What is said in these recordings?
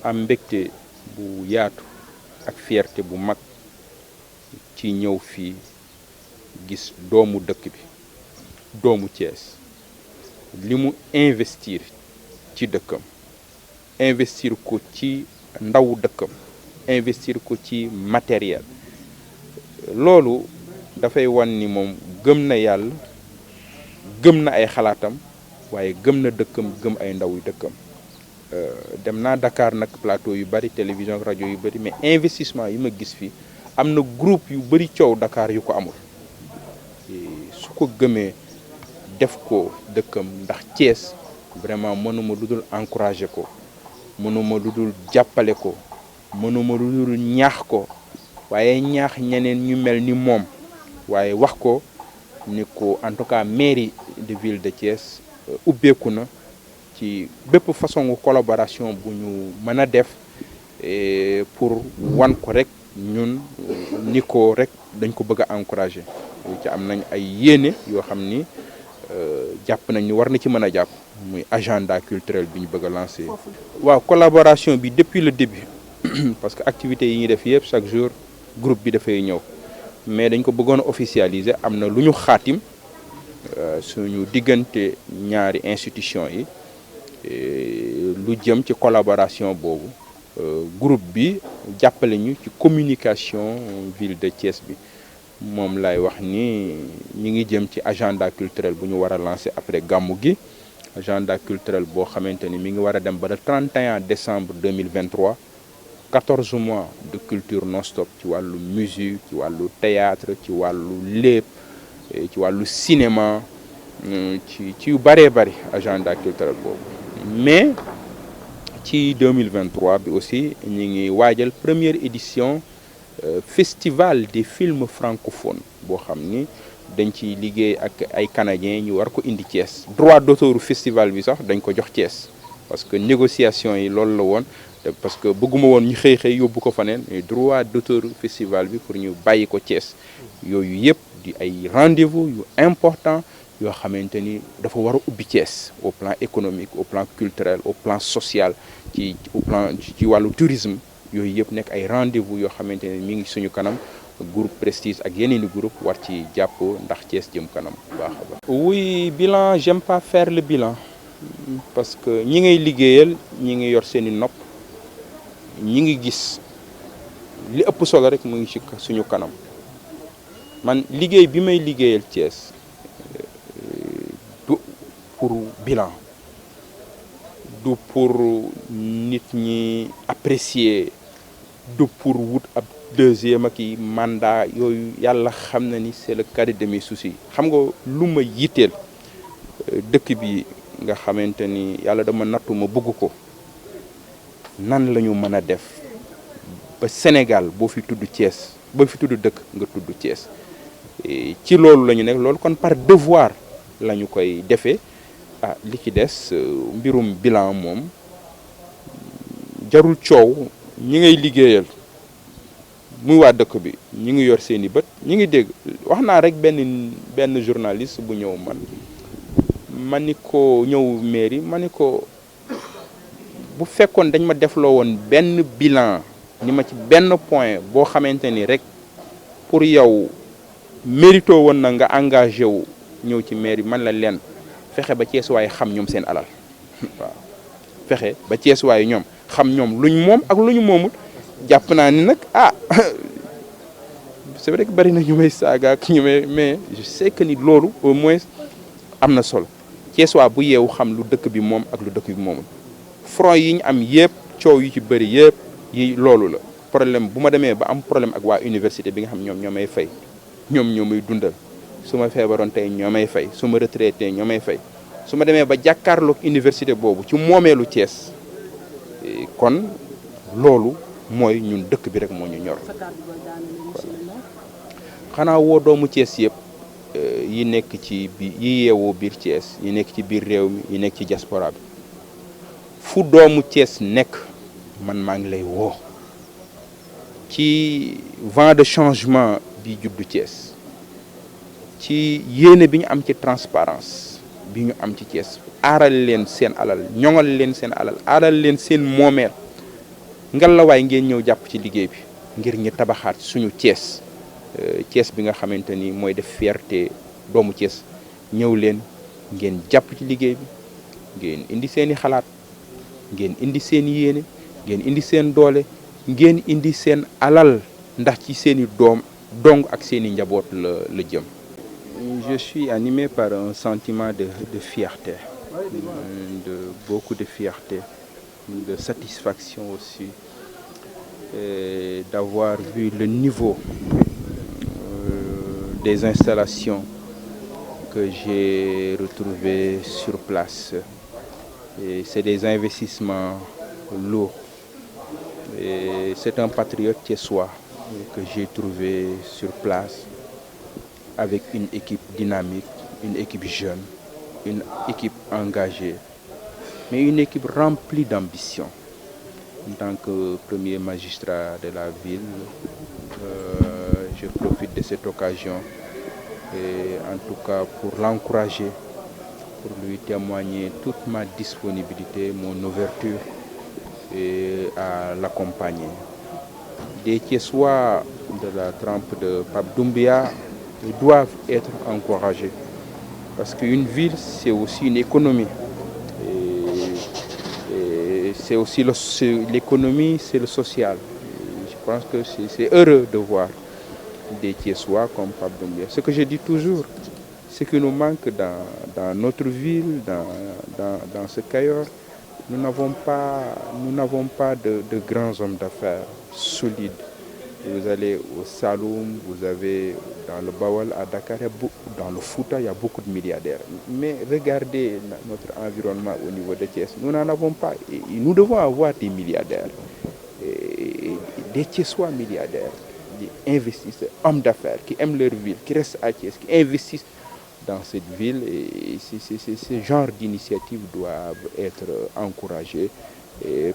am mbégte bu yaatu ak fierté bu mag ci ñëw fii gis doomu dëkk bi doomu Thiès li mu investir ci dëkkam investir ko ci ndawu dëkkam investir ko ci matériel loolu dafay wan ni moom gëm na yàlla gëm na ay xalaatam waaye gëm na dëkkam gëm ay ndaw yu dëkkam dem naa Dakar nag plateau yu bari télévision rajo yu bari mais investissement yi ma gis fii am na groupe yu bari coow Dakar yu ko amul su ko gëmee def ko dëkkam ndax Thiès vraiment mënuma lu dul encourager ko mënuma lu dul jàppale ko mënuma lu dul ñaax ko waaye ñaax ñeneen ñu mel ni moom waaye wax ko ni ko en tout cas mairie de ville de Thiès ubbeeku na ci bépp façon collaboration bu ñu mën a def pour wan ko rek ñun ni ko rek dañ ko bëgg a encourager ci am nañ ay yéene yoo xam ni jàpp nañ ni war na ci mën a jàpp muy agenda culturel bi ñu bëgg a lancer. waaw collaboration bi depuis le début parce que activités yi ñuy def yëpp chaque jour groupe bi dafay ñëw mais dañ ko bëggoon officialiser am na lu ñu xaatim suñu diggante ñaari institution yi lu jëm ci collaboration boobu groupe bi jàppale ñu ci communication ville de Thiès bi moom lay wax ni ñi ngi jëm ci agenda culturel bu ñu war a lancer après gàmmu gi agenda culturel boo xamante ni mi ngi war a dem ba le 31 décembre 2023 14 mois de culture non-stop ci wàllu musique ci wàllu théâtre ci wàllu lépp ci wàllu cinéma ci yu bëree bëri agenda culturel boobu mais ci 2023 bi aussi ñu ngi waajal première édition festival des films francophones boo xam ni dañ ci liggéey ak ay canadiens ñu war ko indi Thiès droit d'auteur festival bi sax dañ ko jox Thiès parce que négociation yi loolu la woon parce que bëgguma woon ñu xëy yóbbu ko faneen mais droit d'auteur festival bi pour ñu bàyyi ko Thiès yooyu yëpp di ay rendez-vous yu important yoo xamante ni dafa war a ubbi Thiès au plan économique au plan culturel au plan social ci wàllu tourisme yooyu yëpp nekk ay rendez-vous yoo xamante ne mi ngi suñu kanam groupe Prestige ak yeneen i groupe war ci jàpp ndax Thiès jëm kanam bu baax a baax. oui bilan j'aime pas faire le bilan parce que ñi ngay liggéeyal ñi ngi yor seen i nopp ñi ngi gis li ëpp solo rek mu ngi ci suñu kanam man liggéey bi may liggéeyal Thiès du pour bilan du pour nit ñi apprécier du pour wut ab deuxième ak i mandat yooyu yàlla xam na ni c'est le cadet de mes soucis xam nga lu ma yitteel dëkk bi nga xamante ni yàlla dama nattu ma bëgg ko nan la ñu mën a def ba Sénégal boo fi tudd Thiès boo fi tudd dëkk nga tudd Thiès ci loolu la ñu nekk loolu kon par devoir la ñu koy defee li ci des mbirum bilan moom jarul coow ñi ngay liggéeyal muy waa dëkk bi ñi ngi yor seeni bët ñi ngi dégg wax naa rek benn journaliste bu ñëw ma ni ko ñëw mairie ma ni ko bu fekkoon dañ ma defloo woon benn bilan ni ma ci benn point boo xamante ni rek pour yow mérito woon na nga engagé wu ñëw ci mairie man la leen fexe ba Thiès waaye xam ñoom seen alal waaw fexe ba Thiès waaye ñoom xam ñoom luñ moom ak lu ñu moomul jàpp naa ni nag c'est vrai que bari na ñu may saaga ak ñu may mais je sais que ni loolu au moins am na solo Thiès waa bu yeewu xam lu dëkk bi moom ak lu dëkk bi moomul front yi ñu am yëpp coow yu ci bëri yëpp yi loolu la problème bu ma demee ba am problème ak waa université bi nga xam ñoom ñoo may fay ñoom ñoo may dundal su ma feebaroon tey ñoo may fay su ma retraité ñoo may fay su ma demee ba jàkkaarloog université boobu ci moomeelu Thiès kon loolu mooy ñun dëkk bi rek moo ñu ñor xanaa woo doomu Thiès yëpp yi nekk ci yi yeewoo biir Thiès yi nekk ci biir réew mi yi nekk ci diaspora bi fu doomu Thiès nekk man maa ngi lay woo ci vent de changement bi juddu Thiès ci yéene bi ñu am ci transparence bi ñu am ci Thiès aaral leen seen alal ñoŋal leen seen alal aaral leen seen moomeel ngalawaay ngeen ñëw jàpp ci liggéey bi ngir ñu tabaxaat suñu Thiès Thiès bi nga xamante ni mooy def fierté doomu Thiès ñëw leen ngeen jàpp ci liggéey bi ngeen indi seeni xalaat ngeen indi seen yéene ngeen indi seen doole ngeen indi seen alal ndax ci seeni doom dong ak seeni njaboot la jëm. Je suis animé par un sentiment de fierté, beaucoup de fierté, de satisfaction aussi, d'avoir vu le niveau des installations que j'ai retrouvées sur place. C'est des investissements lourds. C'est un patriote thiessois que j'ai trouvé sur place avec une équipe dynamique, une équipe jeune, une équipe engagée, mais une équipe remplie d'ambition. En tant que premier magistrat de la ville, je profite de cette occasion, et en tout cas pour l'encourager, pour lui témoigner toute ma disponibilité, mon ouverture et à l'accompagner. Des Thiessois de la trempe de Pape Doumbia doivent être encouragés parce qu'une ville, c'est aussi une économie. Et c'est aussi l'économie, c'est le social. Et je pense que c'est heureux de voir des Thiessois comme Pape Doumbia. Ce que je dis toujours, ce qui nous manque dans notre ville, dans ce Cayor, nous n'avons pas de grands hommes d'affaires solides. Vous allez au Saloum, vous avez dans le Bawal, à Dakar, dans le Fouta, il y a beaucoup de milliardaires. Mais regardez notre environnement au niveau de Thiès, nous n'en avons pas. Et nous devons avoir des milliardaires, des Thiessois milliardaires, des investisseurs, hommes d'affaires qui aiment leur ville, qui restent à Thiès, qui investissent dans cette ville. Et ce genre d'initiatives doivent être encouragées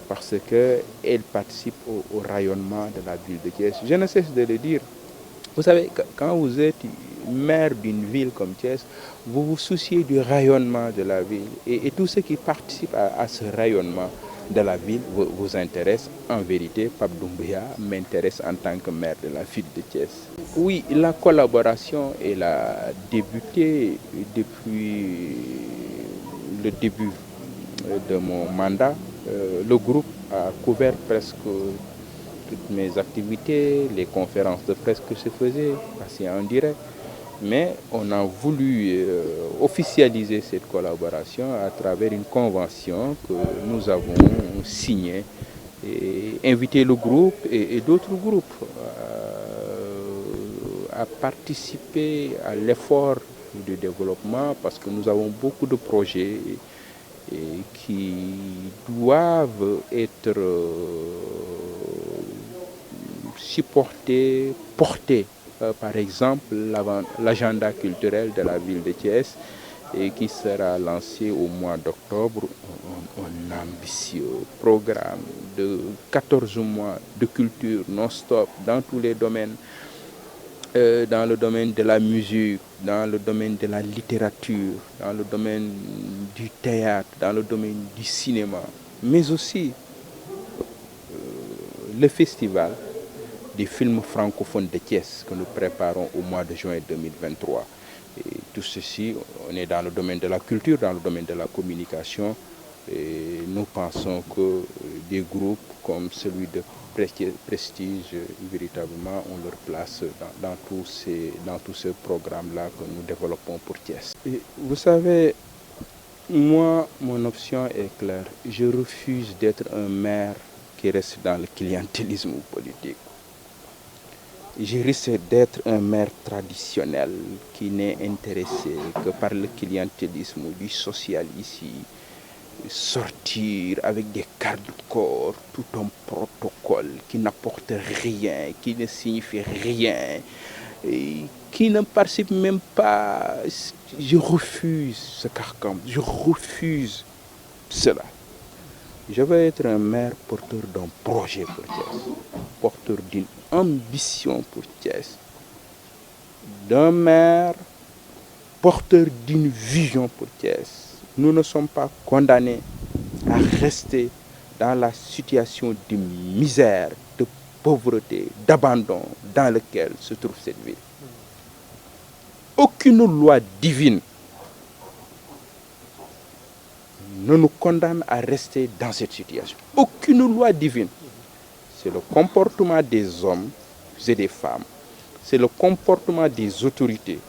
parce qu'elles participent au rayonnement de la ville de Thiès. Je ne cesse de le dire. Vous savez, quand vous êtes maire d'une ville comme Thiès, vous vous souciez du rayonnement de la ville. Et tout ce qui participe à ce rayonnement de la ville vous intéresse. En vérité, Pape Doumbia m'intéresse en tant que maire de la ville de Thiès. Oui, la collaboration, elle a débuté depuis le début de mon mandat. Le groupe a couvert presque toutes mes activités, les conférences de presse que je faisais, passer en direct. Mais on a voulu officialiser cette collaboration à travers une convention que nous avons signée et invité le groupe et d'autres groupes à participer à l'effort de développement parce que nous avons beaucoup de projets qui doivent être supportés, portés. Par exemple, l'agenda culturel de la ville de Thiès et qui sera lancé au mois d'octobre, un ambitieux programme de 14 mois de culture non-stop dans tous les domaines, dans le domaine de la musique, dans le domaine de la littérature, dans le domaine du théâtre, dans le domaine du cinéma, mais aussi le festival des films francophones de Thiès que nous préparons au mois de juin 2023. Et tout ceci, on est dans le domaine de la culture, dans le domaine de la communication. Et nous pensons que des groupes comme celui de Prestige, véritablement, ont leur place dans tous ces programmes-là que nous développons pour Thiès. Et vous savez, moi, mon option est claire. Je refuse d'être un maire qui reste dans le clientélisme politique. Je risque d'être un maire traditionnel qui n'est intéressé que par le clientélisme du social ici. Sortir avec des gardes du corps, tout un protocole qui n'apporte rien, qui ne signifie rien, et qui ne participe même pas. Je refuse ce carcan, je refuse cela. Je veux être un maire porteur d'un projet pour Thiès, porteur d'une ambition pour Thiès, d'un maire porteur d'une vision pour Thiès. Nous ne sommes pas condamnés à rester dans la situation de misère, de pauvreté, d'abandon dans lequel se trouve cette ville. Aucune loi divine ne nous condamne à rester dans cette situation. Aucune loi divine. C'est le comportement des hommes et des femmes. C'est le comportement des autorités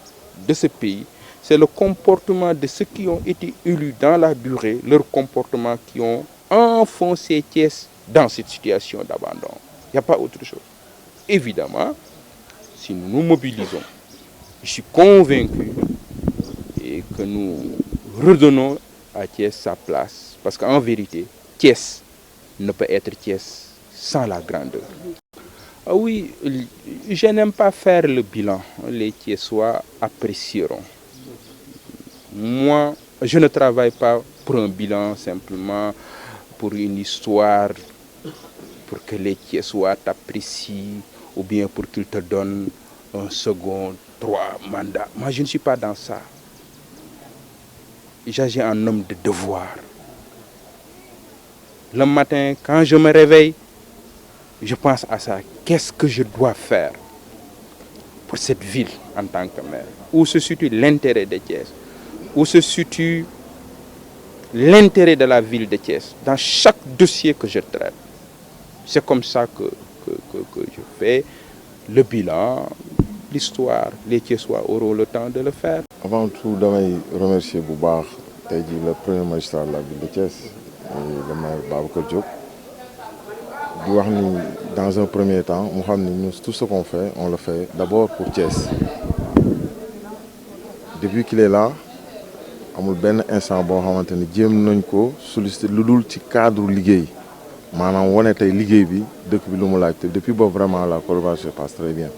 de ce pays. C'est le comportement de ceux qui ont été élus dans la durée, leur comportement qui ont enfoncé Thiès dans cette situation d'abandon. Il n'y a pas autre chose. Évidemment, si nous nous mobilisons, je suis convaincu et que nous redonnons à Thiès sa place. Parce qu'en vérité, Thiès ne peut être Thiès sans la grandeur. Ah oui, je n'aime pas faire le bilan. Les Thiessois apprécieront. Moi, je ne travaille pas pour un bilan, simplement pour une histoire, pour que les Thiessois t'apprécient ou bien pour qu'ils te donnent un second, 3 mandats. Moi, je ne suis pas dans ça. J'agis en homme de devoir. Le matin, quand je me réveille, je pense à ça. Qu'est-ce que je dois faire pour cette ville en tant que maire? Où se situe l'intérêt de Thiès? Où se situe l'intérêt de la ville de Thiès dans chaque dossier que je traite? C'est comme ça que je fais le bilan, l'histoire. Les Thiessois auront le temps de le faire. Avant tout, je voudrais remercier Boubar, le premier magistrat de la ville de Thiès, et le maire Babacar Diop. Dans un premier temps, tout ce qu'on fait, on le fait d'abord pour Thiès. Depuis qu'il est là, amul ben instant bo xamanteni jëm nañ ko solliciter ludul ci cadre liguey manam woné tay liguey bi dëkk bi lu mu laaj te depuis boobu vraiment la collaboration passe très bien.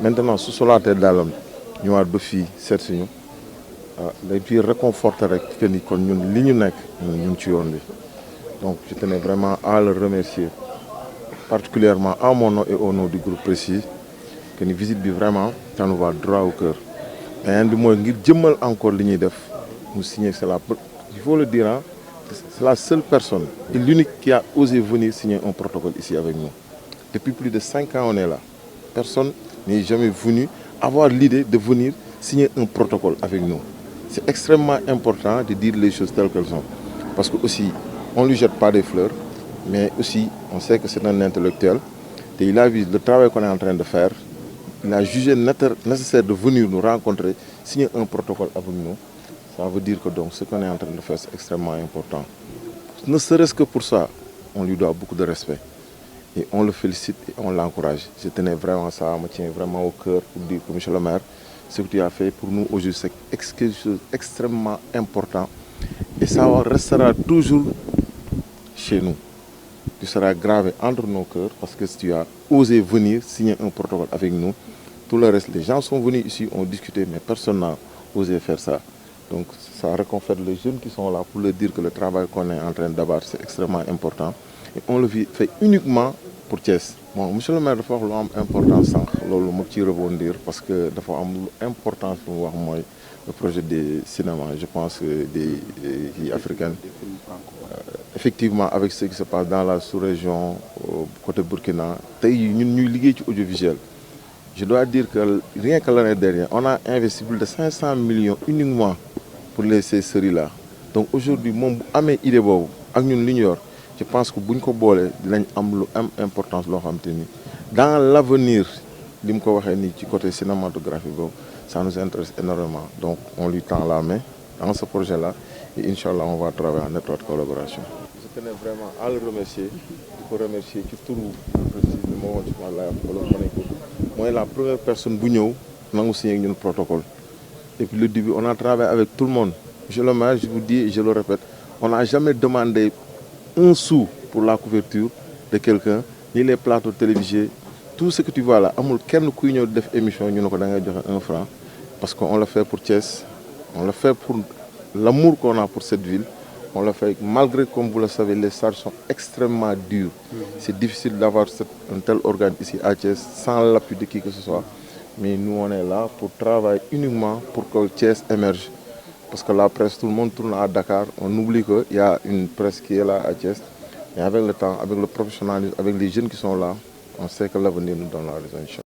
Maintenant su solaatee dalam ñëwaat ba fii seet si ñu day puis réconforter rek que ni kon ñun li ñu nekk ñun ci yoon bi. Donc je tenais vraiment à le remercier particulièrement à mon nom et au nom du groupe Précis que ni visite bi vraiment ça nous va droit au cœur. Et bi mooy ngir jëmmal encore li ñuy def nous signer, il faut le dire, hein, c'est la seule personne et l'unique qui a osé venir signer un protocole ici avec nous. Depuis plus de 5 ans, on est là. Personne n'est jamais venu avoir l'idée de venir signer un protocole avec nous. C'est extrêmement important de dire les choses telles qu'elles sont. Parce que aussi, on ne lui jette pas des fleurs, mais aussi, on sait que c'est un intellectuel. Et il a vu le travail qu'on est en train de faire. Il a jugé nécessaire de venir nous rencontrer, signer un protocole avec nous. Ça veut dire que donc, ce qu'on est en train de faire, c'est extrêmement important. Ne serait-ce que pour ça, on lui doit beaucoup de respect. Et on le félicite et on l'encourage. Je tenais vraiment ça, me tient vraiment au cœur pour dire que monsieur le maire, ce que tu as fait pour nous aujourd'hui, c'est quelque chose d'extrêmement important. Et ça restera toujours chez nous. Tu seras gravé entre nos cœurs parce que tu as osé venir signer un protocole avec nous. Tout le reste, les gens sont venus ici, ont discuté, mais personne n'a osé faire ça. Donc ça réconforte les jeunes qui sont là pour leur dire que le travail qu'on est en train d'abattre, c'est extrêmement important. Et on le fait uniquement pour Thiès. Bon, monsieur le maire, dafa wax lu am importance sànq loolu ma ciy rebondir parce que dafa am lu importance lu wax mooy le projet des cinémas, je pense des africaines. Effectivement, avec ce qui se passe dans la sous-région, côté Burkina, tey ñun ñuy liggéey ci audiovisuel. Je dois dire que rien que l'année dernière, on a investi plus de 500 millions uniquement pour ces séries-là. Donc aujourd'hui, mon amé idée bobu ak ñun li ñu yor, je pense que buñ ko bolé dinañ am lu am importance lo xamanteni dans l'avenir lim ko waxé ni ci côté cinématographique bobu, ça nous intéresse énormément. Donc on lui tend la main dans ce projet-là et inchallah on va travailler en étroite collaboration. Je tenais vraiment à le remercier, de remercier ci touru précisément mo won ci wala moi la première personne bu ñëw nangu signé ak ñun protocole. Depuis le début, on a travaillé avec tout le monde. Monsieur le maire, je vous dis et je le répète, on n'a jamais demandé un sou pour la couverture de quelqu'un, ni les plateaux télévisés. Tout ce que tu vois là, amul kenn kuy ñëw def émission ñu ne ko da ngay joxe 1 franc parce qu'on le fait pour Thiès, on le fait pour l'amour qu'on a pour cette ville. On le fait malgré, comme vous le savez, les charges sont extrêmement dures. C'est difficile d'avoir un tel organe ici à Thiès sans l'appui de qui que ce soit. Mais nous, on est là pour travailler uniquement pour que Thiès émerge. Parce que la presse, tout le monde tourne à Dakar. On oublie qu'il y a une presse qui est là à Thiès. Mais avec le temps, avec le professionnalisme, avec les jeunes qui sont là, on sait que l'avenir nous donne la raison.